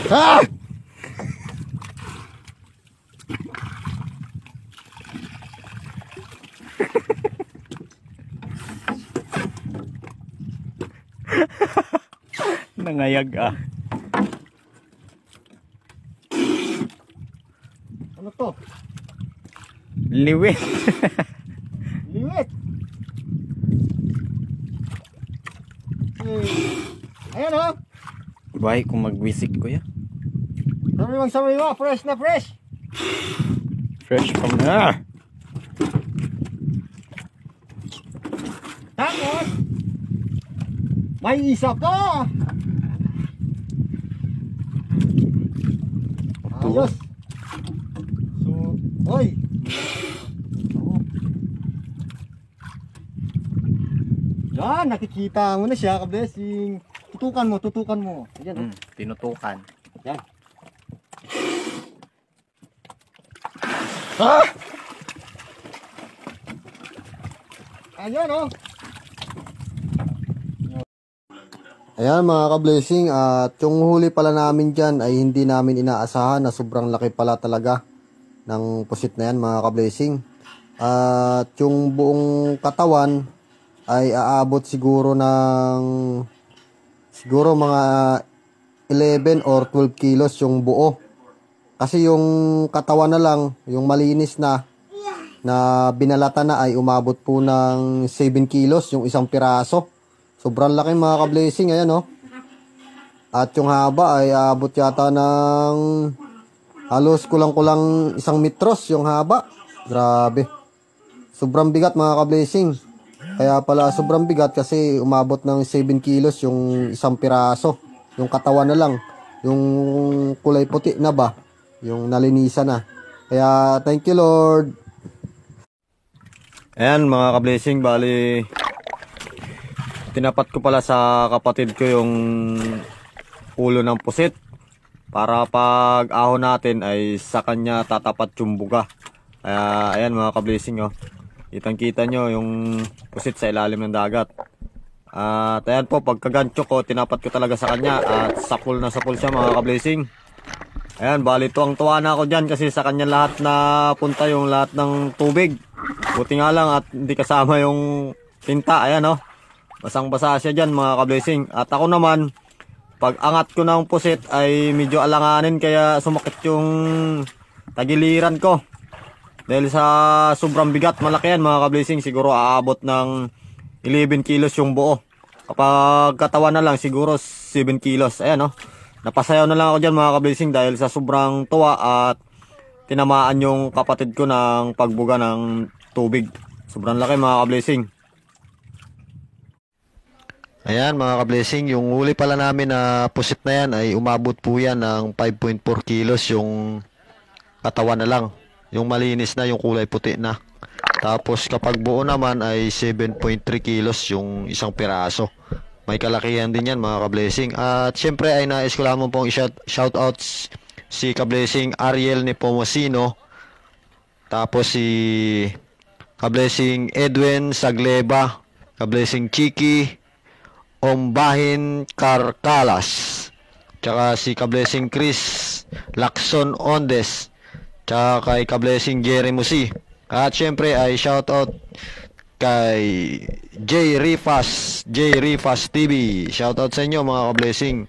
Ah! Nangayag ah. Ano to? Liwit. Liwit. Ayan o. Bahay kung magwisik ko ya. Sariwang fresh na fresh. Fresh from na. Tapos may isa pa. Ayos. So, oy. Yan, nakikita mo na siya, ka-blessing. Tutukan mo. Ayan, Tinutukan. yan. Ah! Ayan, oh. Ayan mga ka-blessing, at yung huli pala namin dyan ay hindi namin inaasahan na sobrang laki pala talaga ng pusit na yan mga ka-blessing. At yung buong katawan ay aabot siguro mga 11 or 12 kilos yung buo. Kasi yung katawan na lang, yung malinis na binalata na ay umabot po ng 7 kilos yung isang piraso. Sobrang laki mga ka-blessing, ayan oh. At yung haba ay abot yata ng halos kulang-kulang 1 metros yung haba. Grabe. Sobrang bigat mga ka-blessing. Kaya pala sobrang bigat kasi umabot ng 7 kilos yung isang piraso. Yung katawan na lang. Yung kulay puti na ba? Yung nalinisan na. Kaya thank you Lord. Ayan mga ka-blessing, bali tinapat ko pala sa kapatid ko yung ulo ng pusit para pag ahon natin ay sa kanya tatapat yung buga. Kaya ayan mga ka-blessing oh. Kitang kita nyo yung pusit sa ilalim ng dagat. At ayan po, pagkagancho ko tinapat ko talaga sa kanya at sapul na sapul siya mga ka-blessing. Ayan, bali tuwang-tuwa na ako dyan kasi sa kanya lahat na punta yung lahat ng tubig. Buti nga lang at hindi kasama yung tinta. Ayan oh. Basang-basa siya dyan mga ka-blessing. At ako naman, pag angat ko ng pusit ay medyo alanganin kaya sumakit yung tagiliran ko. Dahil sa sobrang bigat, malaki yan mga ka-blessing. Siguro aabot ng 11 kilos yung buo. Kapag katawan na lang, siguro 7 kilos. Ayan oh. Napasayaw na lang ako dyan mga ka-blessing dahil sa sobrang tuwa at tinamaan yung kapatid ko ng pagbuga ng tubig. Sobrang laki mga ka-blessing. Ayan mga ka-blessing, yung huli pala namin na pusit na yan ay umabot po yan ng 5.4 kilos yung katawan na lang. Yung malinis na, yung kulay puti na. Tapos kapag buo naman ay 7.3 kilos yung isang piraso. May kalakihan din yan mga ka-blessing. At syempre ay nais ko lamang pong shoutouts si ka-blessing Ariel Nepomuceno. Tapos si ka-blessing Edwin Sagleba, ka-blessing Chiki Ombahin Carcalas, tsaka si ka-blessing Chris Lacson Ondes, tsaka kay ka-blessing Jerry Musi. At syempre ay shoutout kay J Rifas TV. Shoutout sa inyo mga ka-blessing.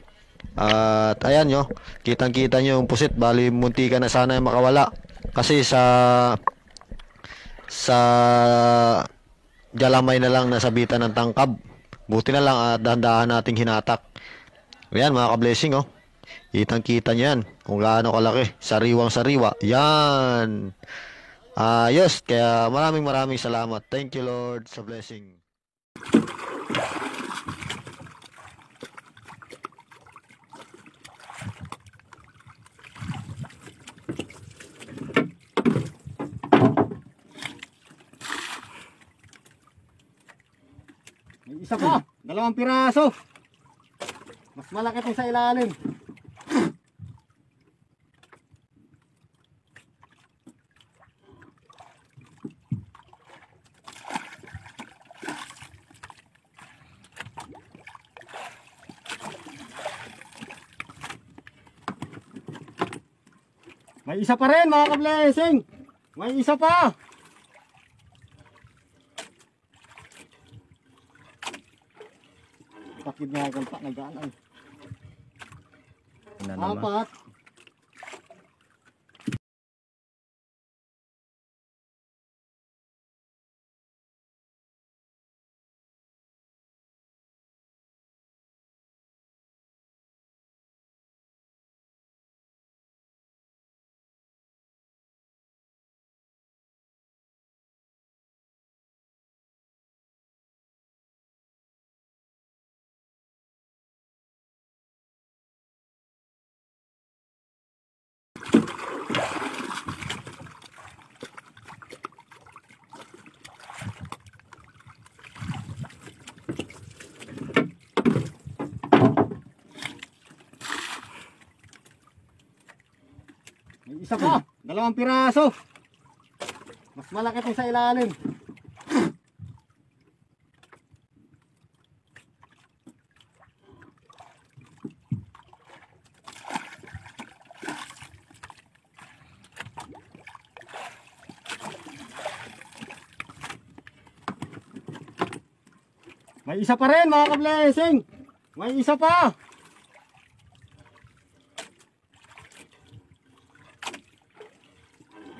At ayan nyo, kitang-kita nyo yung pusit. Bali munti ka na sana makawala. Kasi sa galamay na lang nasabitan ng tangkab. Buti na lang at dahan-dahan nating hinatak. Ayan mga ka-blessing oh. Kitang-kita nyo yan kung gaano kalaki. Sariwang-sariwa. Yan. Yes, kaya maraming salamat. Thank you Lord sa blessing. May isa pa, 2 piraso. Mas malaki itong sa ilalim. May isa pa rin mga ka-blessing. May isa pa. Takid nga galpak na gaan. Ano naman? Apat. May isa pa. Dalawang piraso. Mas malaki itong sa ilalim. May isa pa rin mga ka-blessing. May isa pa.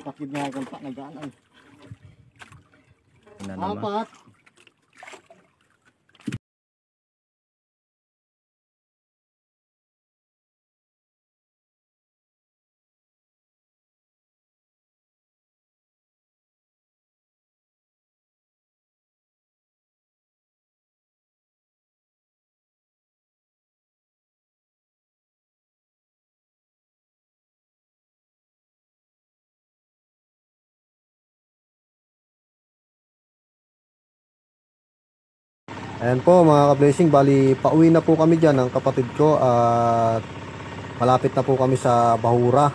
Takid nga galpak na gaan. Ano naman? Apat. Ayan po mga ka-blessing, bali pauwi na po kami dyan ng kapatid ko at malapit na po kami sa Bahura.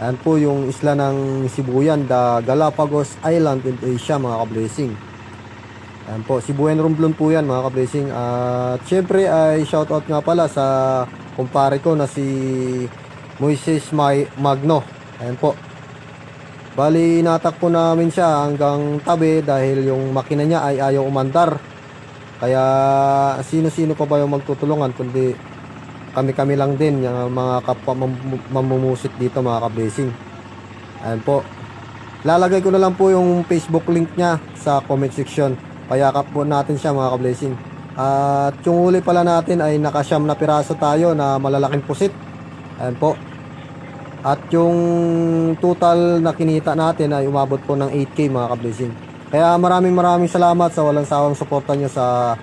Ayan po yung isla ng Sibuyan, the Galapagos Island in Asia mga ka-blessing. Ayan po, Sibuyan Romblon po yan mga ka-blessing. At syempre ay shoutout nga pala sa kumpare ko na si Moises Magno. Ayan po. Bali natakpo namin siya hanggang tabi dahil yung makina niya ay ayaw umandar. Kaya sino-sino pa ba yung magtutulungan kundi kami-kami lang din yung mga kapwa mamumusit dito mga ka-blessing. Ayan po. Lalagay ko na lang po yung Facebook link niya sa comment section. Payakap po natin siya mga ka-blessing. At yung huli pala natin ay nakasyam na piraso tayo na malalaking pusit. Ayan po. At yung total na kinita natin ay umabot po ng 8K mga ka-blessing. Kaya maraming salamat sa walang sawang suporta nyo sa